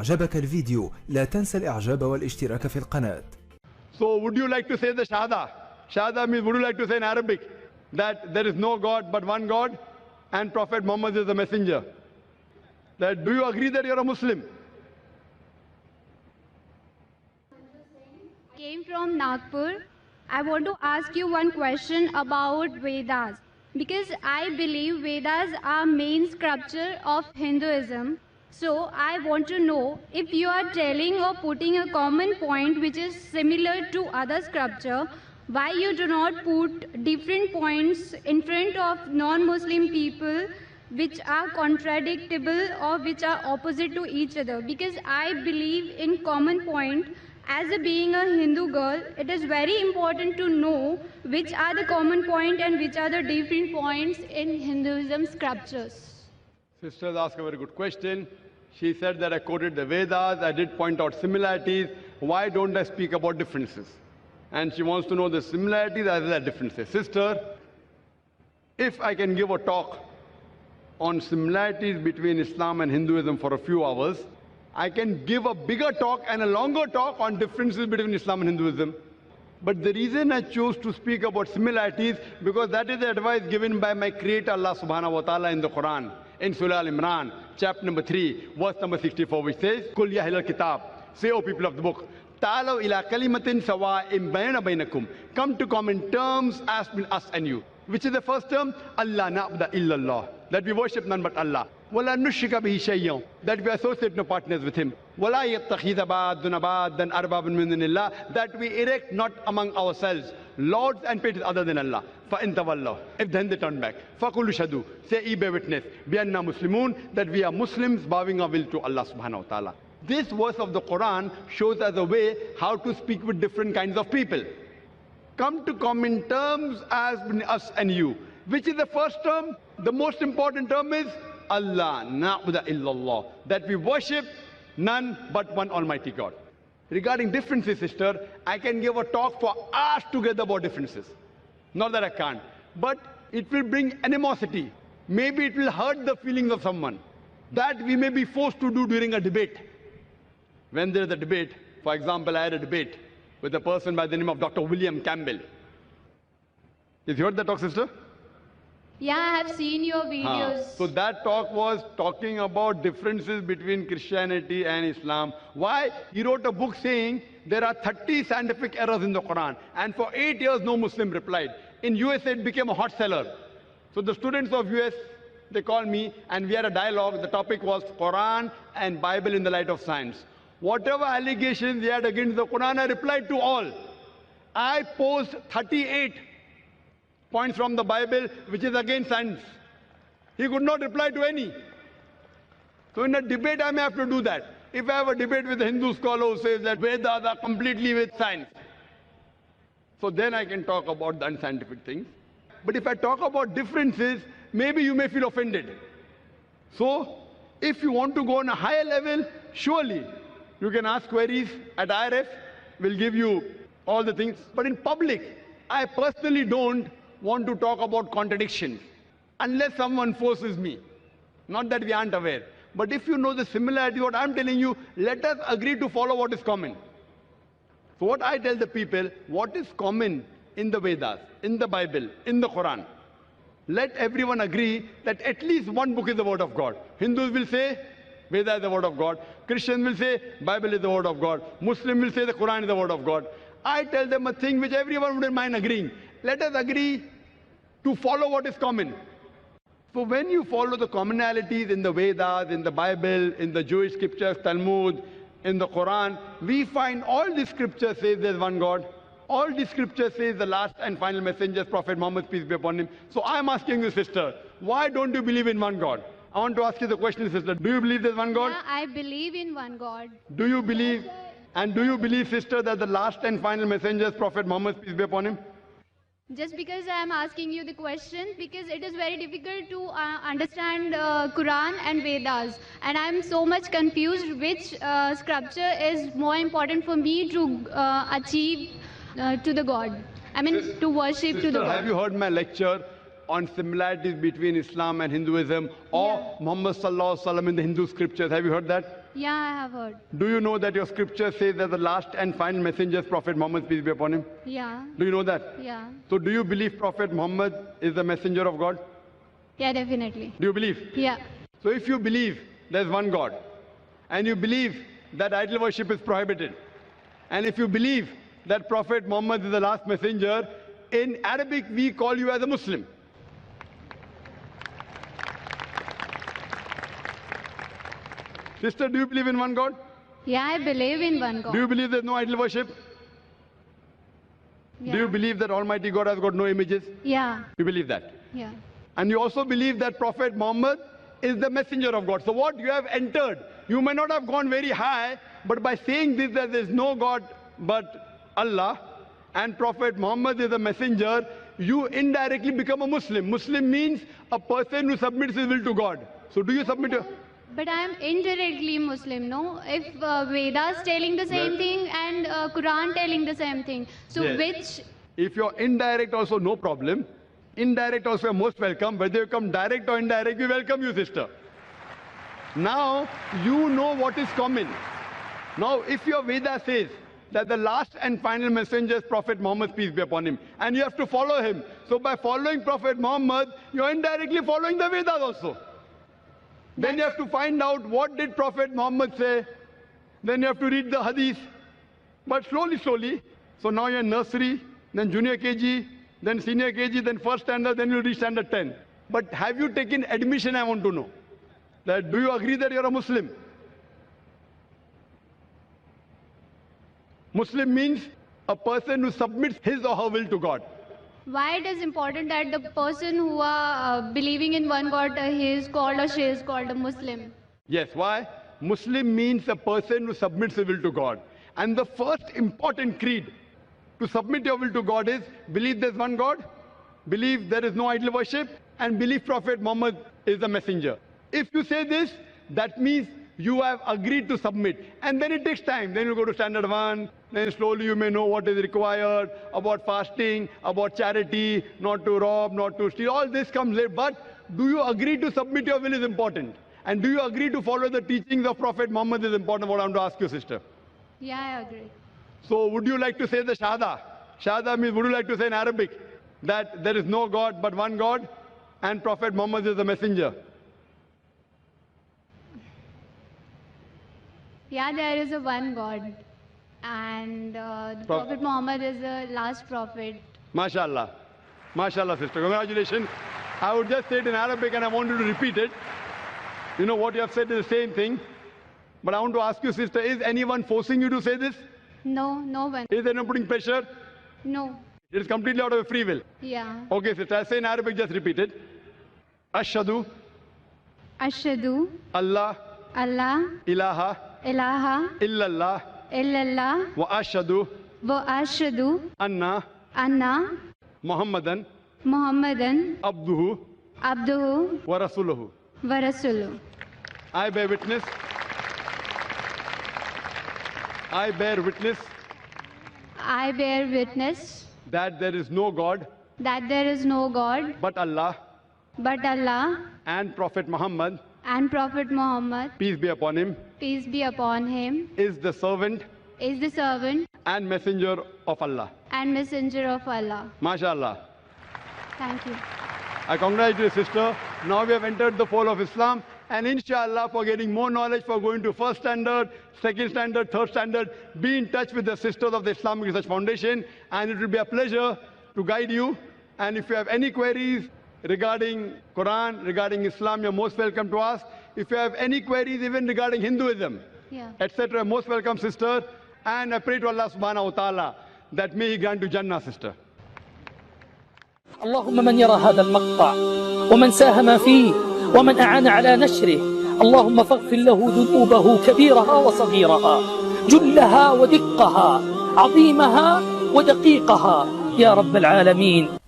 أعجبك الفيديو لا تنسى الإعجاب والاشتراك في القناة. So would you like to say the Shahada? Shahada means, would you like to say in Arabic that there is no God but one God and Prophet Muhammad is the messenger? That do you agree that you're a Muslim? Came from Nagpur. I want to ask you one question about Vedas, because I believe Vedas are main scripture of Hinduism. So I want to know if you are telling or putting a common point which is similar to other scripture, why you do not put different points in front of non-Muslim people which are contradictable or which are opposite to each other? Because I believe in common point. As being a Hindu girl, it is very important to know which are the common point and which are the different points in Hinduism scriptures. Sisters ask a very good question. She said that I quoted the Vedas, I did point out similarities. Why don't I speak about differences? And she wants to know the similarities as well as differences. Sister, if I can give a talk on similarities between Islam and Hinduism for a few hours, I can give a bigger talk and a longer talk on differences between Islam and Hinduism. But the reason I chose to speak about similarities, because that is the advice given by my Creator Allah subhanahu wa ta'ala in the Quran, in Surah Al-Imran, chapter number 3, verse number 64, which says, Kul ya ahlal kitab, say, O people of the book, ta'alaw ila kalimatin sawa'im bayna baynakum, come to common terms as between us and you. Which is the first term? Allah na'budu illallah, that we worship none but Allah. وَلَا نُشْرِكَ بِهِ شَيْئًا, that we associate no partners with Him. وَلَا يَتَّخِذَ بَعْضُنَا بَعْضًا أَرْبَابًا مِّن دُونِ اللَّهِ, that we erect not among ourselves lords and patrons other than Allah. فَإِن تَوَلَّوْا, if then they turn back, فَقُولُوا شَهِدُوا, say ye bear witness, بِأَنَّا مُسْلِمُونَ, that we are Muslims bowing our will to Allah subhanahu wa ta'ala. This verse of the Quran shows us a way how to speak with different kinds of people. Come to common terms as between us and you. Which is the first term? The most important term is Allah na'budu illallah, that we worship none but one Almighty God. Regarding differences, sister, I can give a talk for hours together about differences. Not that I can't, but it will bring animosity. Maybe it will hurt the feelings of someone. That we may be forced to do during a debate. When there is a debate, for example, I had a debate with a person by the name of Dr. William Campbell. Have you heard that talk, sister? Yeah, I have seen your videos. So that talk was talking about differences between Christianity and Islam. Why? He wrote a book saying there are 30 scientific errors in the Quran. And for 8 years, no Muslim replied. In USA, it became a hot seller. So the students of US, they called me and we had a dialogue. The topic was Quran and Bible in the light of science. Whatever allegations they had against the Quran, I replied to all. I posed 38 points from the Bible which is against science. He could not reply to any. So in a debate I may have to do that. If I have a debate with a Hindu scholar who says that Vedas are completely with science, so then I can talk about the unscientific things. But if I talk about differences, maybe you may feel offended. So if you want to go on a higher level, surely you can ask queries at IRF. We'll give you all the things. But in public, I personally don't want to talk about contradictions unless someone forces me. Not that we aren't aware. But if you know the similarity, what I'm telling you, let us agree to follow what is common. So what I tell the people, what is common in the Vedas, in the Bible, in the Quran? Let everyone agree that at least one book is the word of God. Hindus will say, Veda is the word of God. Christians will say, Bible is the word of God. Muslim will say the Quran is the word of God. I tell them a thing which everyone wouldn't mind agreeing. Let us agree to follow what is common. So when you follow the commonalities in the Vedas, in the Bible, in the Jewish scriptures, Talmud, in the Quran, we find all the scriptures says there's one God. All the scriptures says the last and final messenger, Prophet Muhammad, peace be upon him. So I'm asking you, sister, why don't you believe in one God? I want to ask you the question, sister. Do you believe there's one God? Yeah, I believe in one God. Do you believe, and do you believe, sister, that the last and final messenger is Prophet Muhammad, peace be upon him? Just because I am asking you the question, because it is very difficult to understand Quran and Vedas, and I am so much confused which scripture is more important for me to achieve to the God. I mean, to worship sister, to the God. Have you heard my lecture on similarities between Islam and Hinduism, or Muhammad Sallallahu Alaihi Wasallam in the Hindu scriptures? Have you heard that? Yeah, I have heard. Do you know that your scripture says that the last and final messenger is Prophet Muhammad, peace be upon him? Yeah. Do you know that? Yeah. So do you believe Prophet Muhammad is the messenger of God? Yeah, definitely. Do you believe? Yeah. So if you believe there's one God, and you believe that idol worship is prohibited, and if you believe that Prophet Muhammad is the last messenger, in Arabic we call you as a Muslim. Sister, do you believe in one God? Yeah, I believe in one God. Do you believe there's no idol worship? Yeah. Do you believe that Almighty God has got no images? Yeah. You believe that? Yeah. And you also believe that Prophet Muhammad is the messenger of God. So what you have entered, you may not have gone very high, but by saying this that there is no God but Allah and Prophet Muhammad is the messenger, you indirectly become a Muslim. Muslim means a person who submits his will to God. So do you submit your... But I am indirectly Muslim, no? If Vedas telling the same thing and Quran telling the same thing, so Yes. which? If you're indirect also, no problem. Indirect also, you're most welcome. Whether you come direct or indirect, we welcome you, sister. Now, you know what is common. Now, if your Veda says that the last and final messenger is Prophet Muhammad, peace be upon him, and you have to follow him. So by following Prophet Muhammad, you're indirectly following the Vedas also. Then you have to find out what did Prophet Muhammad say. Then you have to read the hadith. But slowly, slowly. So now you're in nursery, then junior KG, then senior KG, then first standard, then you'll reach standard 10. But have you taken admission, I want to know. That do you agree that you're a Muslim? Muslim means a person who submits his or her will to God. Why it is important that the person who are believing in one God, he is called or she is called a Muslim? Yes, why? Muslim means a person who submits his will to God. And the first important creed to submit your will to God is believe there's one God, believe there is no idol worship, and believe Prophet Muhammad is the messenger. If you say this, that means you have agreed to submit. And then it takes time. Then you go to standard 1, then slowly you may know what is required about fasting, about charity, not to rob, not to steal. All this comes later. But do you agree to submit your will is important. And do you agree to follow the teachings of Prophet Muhammad is important. What I want to ask you, sister. Yeah, I agree. So would you like to say the Shahada? Shahada means would you like to say in Arabic that there is no God but one God and Prophet Muhammad is the messenger? Yeah, there is a one God. And the Prophet Muhammad is the last prophet. MashaAllah. MashaAllah, sister. Congratulations. I would just say it in Arabic and I want you to repeat it. You know what you have said is the same thing. But I want to ask you, sister, is anyone forcing you to say this? No, no one. Is anyone putting pressure? No. It is completely out of your free will. Yeah. Okay, sister. I'll say in Arabic, just repeat it. Ashhadu Ashhadu Allah Allah ilaha ilaha illallah illallah wa ashhadu wa ashhadu anna anna Muhammadan Muhammadan abduhu abduhu wa rasuluhu. wa rasuluhu. I bear witness. I bear witness I bear witness that there is no God that there is no God but Allah but Allah and Prophet Muhammad, and Prophet Muhammad, peace be upon him, peace be upon him, is the servant is the servant and messenger of Allah. and messenger of Allah. MashaAllah. Thank you. I congratulate you, sister. Now we have entered the fold of Islam. And inshallah, for getting more knowledge, for going to first standard, second standard, third standard, be in touch with the Sisters of the Islamic Research Foundation. And it will be a pleasure to guide you. And if you have any queries regarding Quran, regarding Islam, you're most welcome to ask. If you have any queries even regarding Hinduism, Yeah. etc., most welcome, sister. And I pray to Allah subhanahu wa ta'ala that may He grant you Jannah, sister. اللهم من يرى هذا المقطع ومن ساهم فيه ومن أعان على نشره اللهم فاغفر له ذنوبه كبيرها وصغيرها جلها ودقها عظيمها ودقيقها يا رب العالمين.